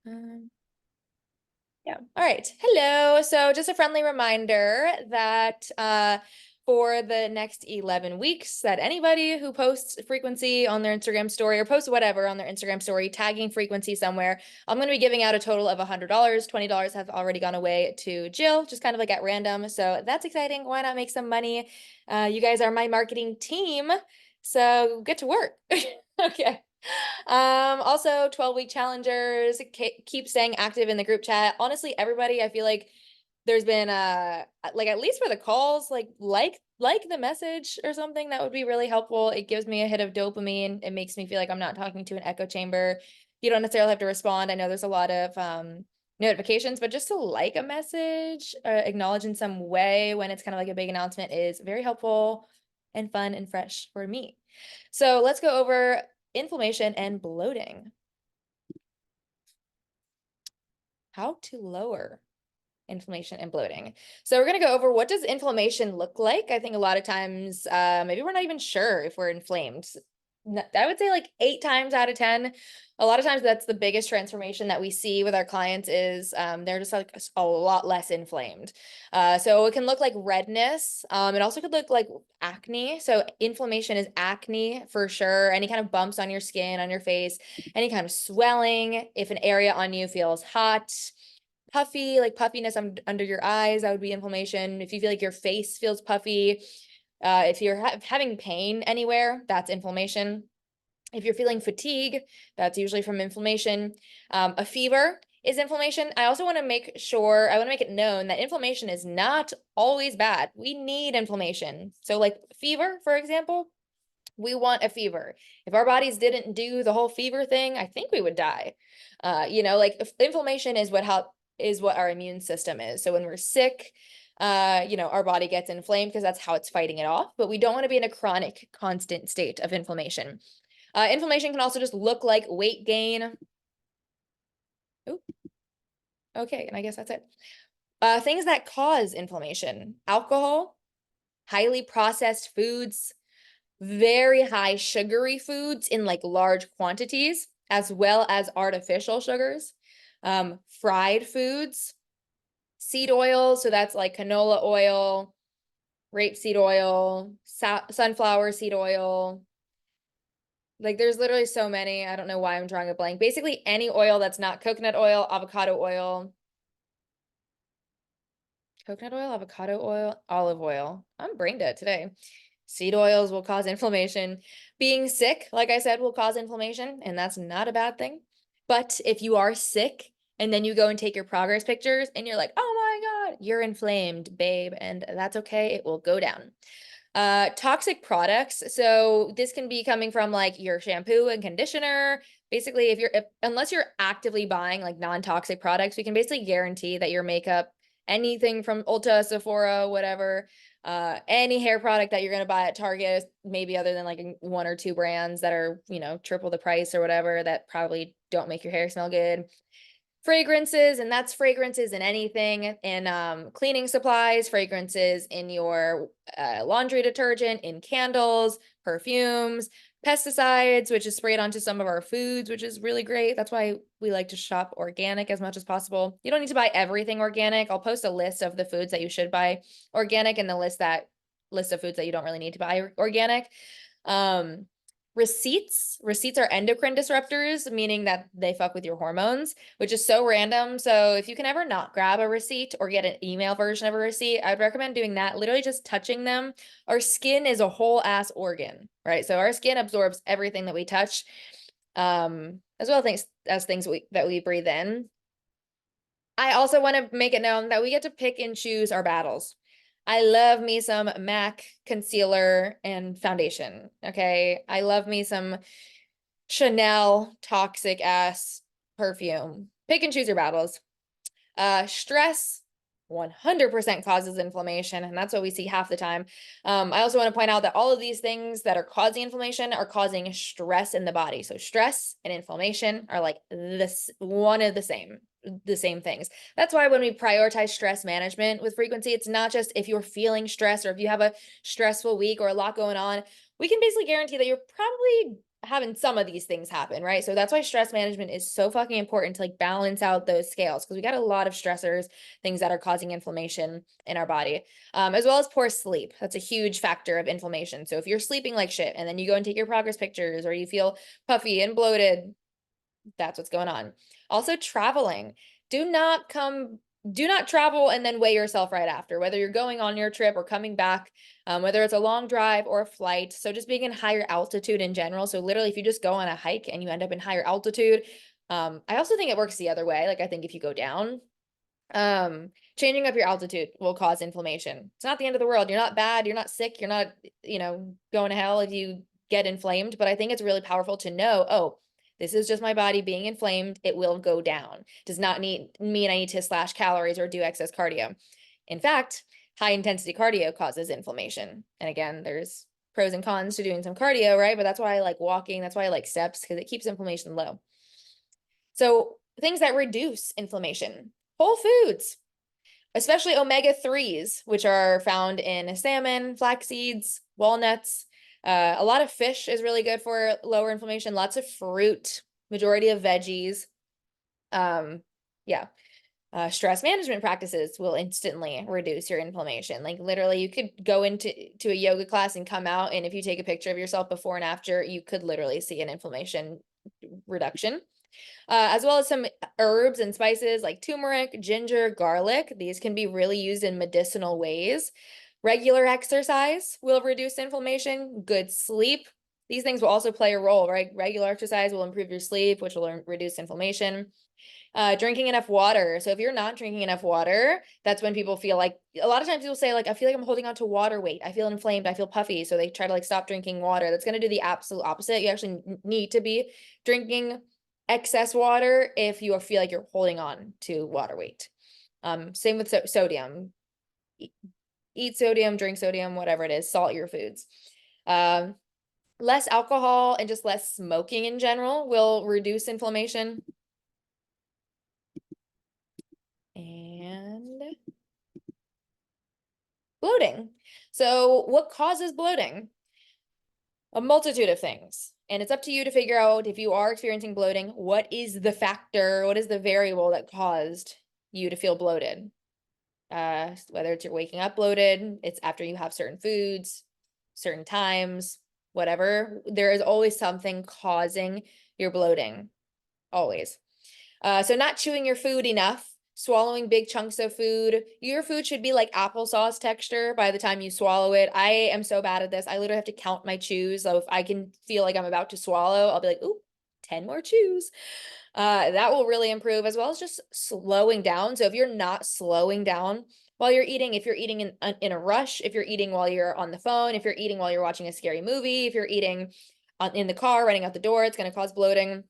Um, yeah. All right. Hello. So just a friendly reminder that for the next 11 weeks, that anybody who posts frequency on their Instagram story or posts whatever on their Instagram story, tagging frequency somewhere, I'm going to be giving out a total of $100. $20 have already gone away to Jill, just kind of like at random. So that's exciting. Why not make some money? You guys are my marketing team, so get to work. Okay. Also 12-week challengers, keep staying active in the group chat. Honestly, everybody, I feel like there's been like at least for the calls, like the message or something that would be really helpful. It gives me a hit of dopamine. It makes me feel like I'm not talking to an echo chamber. You don't necessarily have to respond. I know there's a lot of notifications, but just to like a message, acknowledge in some way when it's kind of like a big announcement is very helpful and fun and fresh for me. So let's go over inflammation and bloating. How to lower inflammation and bloating. So we're going to go over, what does inflammation look like? I think a lot of times, maybe we're not even sure if we're inflamed. I would say like 8 times out of 10. A lot of times that's the biggest transformation that we see with our clients is they're just like a lot less inflamed. So it can look like redness. It also could look like acne. So inflammation is acne for sure. Any kind of bumps on your skin, on your face, any kind of swelling. If an area on you feels hot, puffy, like puffiness under your eyes, that would be inflammation. If you feel like your face feels puffy, if you're having pain anywhere, that's inflammation. If you're feeling fatigue, that's usually from inflammation. A fever is inflammation. I also want to make it known that inflammation is not always bad. We need inflammation. So like fever, for example, we want a fever. If our bodies didn't do the whole fever thing, I think we would die. Like inflammation is what our immune system is. So when we're sick, our body gets inflamed because that's how it's fighting it off. But we don't want to be in a chronic, constant state of inflammation. Inflammation can also just look like weight gain. Oop. Okay, and I guess that's it. Things that cause inflammation: alcohol, highly processed foods, very high sugary foods in like large quantities, as well as artificial sugars, fried foods, seed oils. So that's like canola oil, rapeseed oil, sunflower seed oil. Like there's literally so many. I don't know why I'm drawing a blank. Basically any oil that's not coconut oil, avocado oil, olive oil. I'm brain dead today. Seed oils will cause inflammation. Being sick, like I said, will cause inflammation, and that's not a bad thing. But if you are sick and then you go and take your progress pictures and you're like, oh my God, you're inflamed, babe, and that's okay. It will go down. Toxic products. So this can be coming from like your shampoo and conditioner. Basically, unless you're actively buying like non-toxic products, we can basically guarantee that your makeup, anything from Ulta, Sephora, whatever, any hair product that you're going to buy at Target, maybe other than like 1 or 2 brands that are, triple the price or whatever, that probably don't make your hair smell good. Fragrances, and that's fragrances in anything, in cleaning supplies, fragrances in your laundry detergent, in candles, perfumes, pesticides, which is sprayed onto some of our foods, which is really great. That's why we like to shop organic as much as possible. You don't need to buy everything organic. I'll post a list of the foods that you should buy organic and the list of foods that you don't really need to buy organic. Receipts are endocrine disruptors, meaning that they fuck with your hormones, which is so random. So if you can ever not grab a receipt or get an email version of a receipt, I would recommend doing that. Literally just touching them. Our skin is a whole ass organ, right? So our skin absorbs everything that we touch, as well as things that we breathe in. I also want to make it known that we get to pick and choose our battles. I love me some MAC concealer and foundation. Okay. I love me some Chanel toxic ass perfume. Pick and choose your battles. Stress 100% causes inflammation, and that's what we see half the time. I also want to point out that all of these things that are causing inflammation are causing stress in the body. So stress and inflammation are like one of the same things. That's why when we prioritize stress management with frequency, it's not just if you're feeling stressed or if you have a stressful week or a lot going on, we can basically guarantee that you're probably having some of these things happen, right? So that's why stress management is so fucking important to like balance out those scales, because we got a lot of stressors, things that are causing inflammation in our body, as well as poor sleep. That's a huge factor of inflammation. So if you're sleeping like shit and then you go and take your progress pictures or you feel puffy and bloated, that's what's going on. Also, traveling. Do not travel and then weigh yourself right after, whether you're going on your trip or coming back, whether it's a long drive or a flight. So just being in higher altitude in general. So literally, if you just go on a hike and you end up in higher altitude, I also think it works the other way. Like I think if you go down, changing up your altitude will cause inflammation. It's not the end of the world. You're not bad. You're not sick. You're not, going to hell if you get inflamed. But I think it's really powerful to know, oh, this is just my body being inflamed. It will go down. Does not mean I need to slash calories or do excess cardio. In fact, high intensity cardio causes inflammation. And again, there's pros and cons to doing some cardio, right? But that's why I like walking. That's why I like steps, because it keeps inflammation low. So things that reduce inflammation, whole foods, especially omega-3s, which are found in salmon, flax seeds, walnuts. A lot of fish is really good for lower inflammation. Lots of fruit, majority of veggies. Yeah. Stress management practices will instantly reduce your inflammation. Like literally, you could go into a yoga class and come out, and if you take a picture of yourself before and after, you could literally see an inflammation reduction. As well as some herbs and spices like turmeric, ginger, garlic. These can be really used in medicinal ways. Regular exercise will reduce inflammation. Good sleep. These things will also play a role, right? Regular exercise will improve your sleep, which will reduce inflammation. Drinking enough water. So if you're not drinking enough water, that's when people feel like, a lot of times people say like, I feel like I'm holding on to water weight. I feel inflamed. I feel puffy. So they try to like stop drinking water. That's going to do the absolute opposite. You actually need to be drinking excess water if you feel like you're holding on to water weight. Same with sodium. Eat sodium, drink sodium, whatever it is, salt your foods. Less alcohol and just less smoking in general will reduce inflammation. And bloating. So what causes bloating? A multitude of things. And it's up to you to figure out, if you are experiencing bloating, what is the factor, what is the variable that caused you to feel bloated? Whether it's you're waking up bloated, it's after you have certain foods, certain times, whatever. There is always something causing your bloating, always. So not chewing your food enough, swallowing big chunks of food. Your food should be like applesauce texture by the time you swallow it. I am so bad at this. I literally have to count my chews. So if I can feel like I'm about to swallow, I'll be like, ooh, 10 more chews. That will really improve, as well as just slowing down. So if you're not slowing down while you're eating, if you're eating in a rush, if you're eating while you're on the phone, if you're eating while you're watching a scary movie, if you're eating in the car, running out the door, it's going to cause bloating.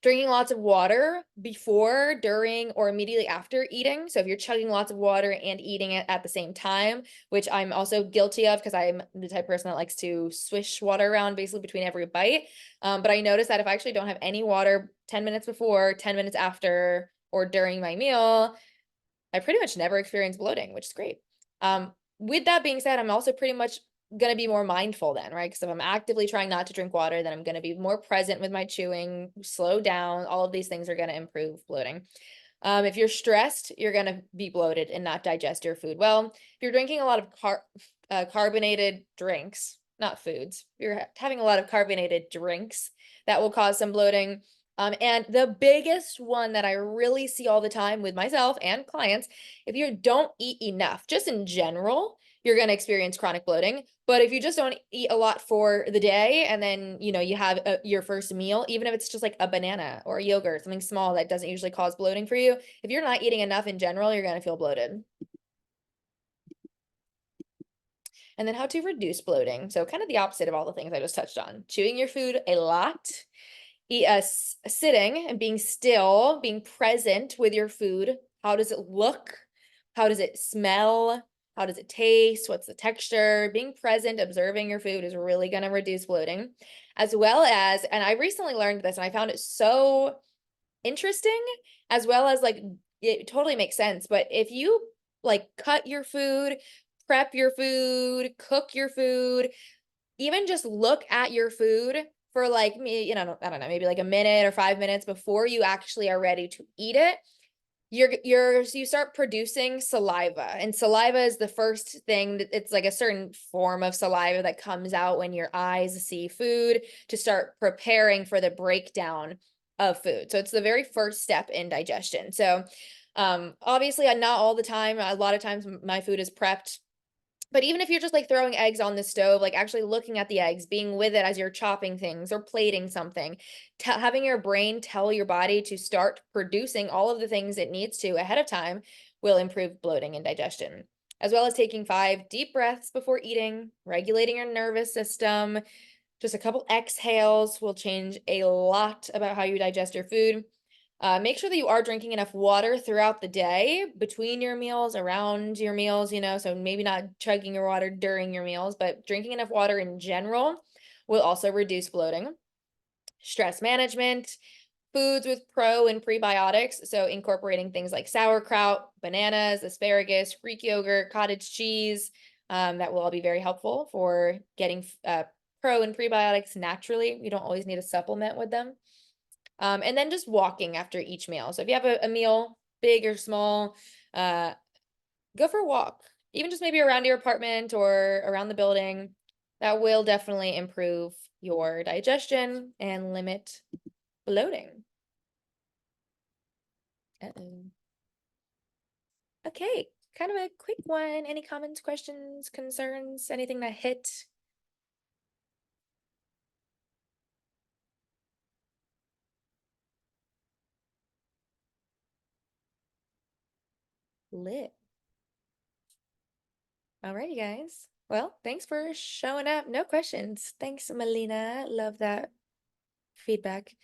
Drinking lots of water before, during, or immediately after eating. So if you're chugging lots of water and eating it at the same time, which I'm also guilty of because I'm the type of person that likes to swish water around basically between every bite. But I noticed that if I actually don't have any water 10 minutes before, 10 minutes after, or during my meal, I pretty much never experience bloating, which is great. With that being said, I'm also pretty much going to be more mindful then, right? Because if I'm actively trying not to drink water, then I'm going to be more present with my chewing, slow down. All of these things are going to improve bloating. If you're stressed, you're going to be bloated and not digest your food well. If you're drinking a lot of carbonated drinks, not foods, you're having a lot of carbonated drinks, that will cause some bloating. And the biggest one that I really see all the time with myself and clients, if you don't eat enough, just in general, you're going to experience chronic bloating. But if you just don't eat a lot for the day, and then, you have your first meal, even if it's just like a banana or a yogurt, something small that doesn't usually cause bloating for you, if you're not eating enough in general, you're going to feel bloated. And then how to reduce bloating. So kind of the opposite of all the things I just touched on. Chewing your food a lot, sitting and being still, being present with your food. How does it look? How does it smell? How does it taste? What's the texture? Being present, observing your food is really going to reduce bloating. As well as, and I recently learned this and I found it so interesting, as well as like, it totally makes sense. But if you like cut your food, prep your food, cook your food, even just look at your food for like me, I don't know, maybe like a minute or 5 minutes before you actually are ready to eat it, you start producing saliva, and saliva is the first thing that it's like a certain form of saliva that comes out when your eyes see food to start preparing for the breakdown of food. So it's the very first step in digestion. So obviously not all the time. A lot of times my food is prepped. But even if you're just like throwing eggs on the stove, like actually looking at the eggs, being with it as you're chopping things or plating something, having your brain tell your body to start producing all of the things it needs to ahead of time will improve bloating and digestion, as well as taking 5 deep breaths before eating, regulating your nervous system. Just a couple exhales will change a lot about how you digest your food. Make sure that you are drinking enough water throughout the day, between your meals, around your meals, so maybe not chugging your water during your meals, but drinking enough water in general will also reduce bloating. Stress management, foods with pro and prebiotics, so incorporating things like sauerkraut, bananas, asparagus, Greek yogurt, cottage cheese, that will all be very helpful for getting pro and prebiotics naturally. You don't always need a supplement with them. And then just walking after each meal. So if you have a meal, big or small, go for a walk, even just maybe around your apartment or around the building. That will definitely improve your digestion and limit bloating. Uh-oh. Okay, kind of a quick one. Any comments, questions, concerns, anything that hit? Lit. All right, you guys. Well, thanks for showing up. No questions. Thanks, Melina. Love that feedback.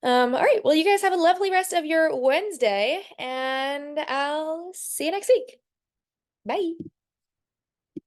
All right. Well, you guys have a lovely rest of your Wednesday, and I'll see you next week. Bye.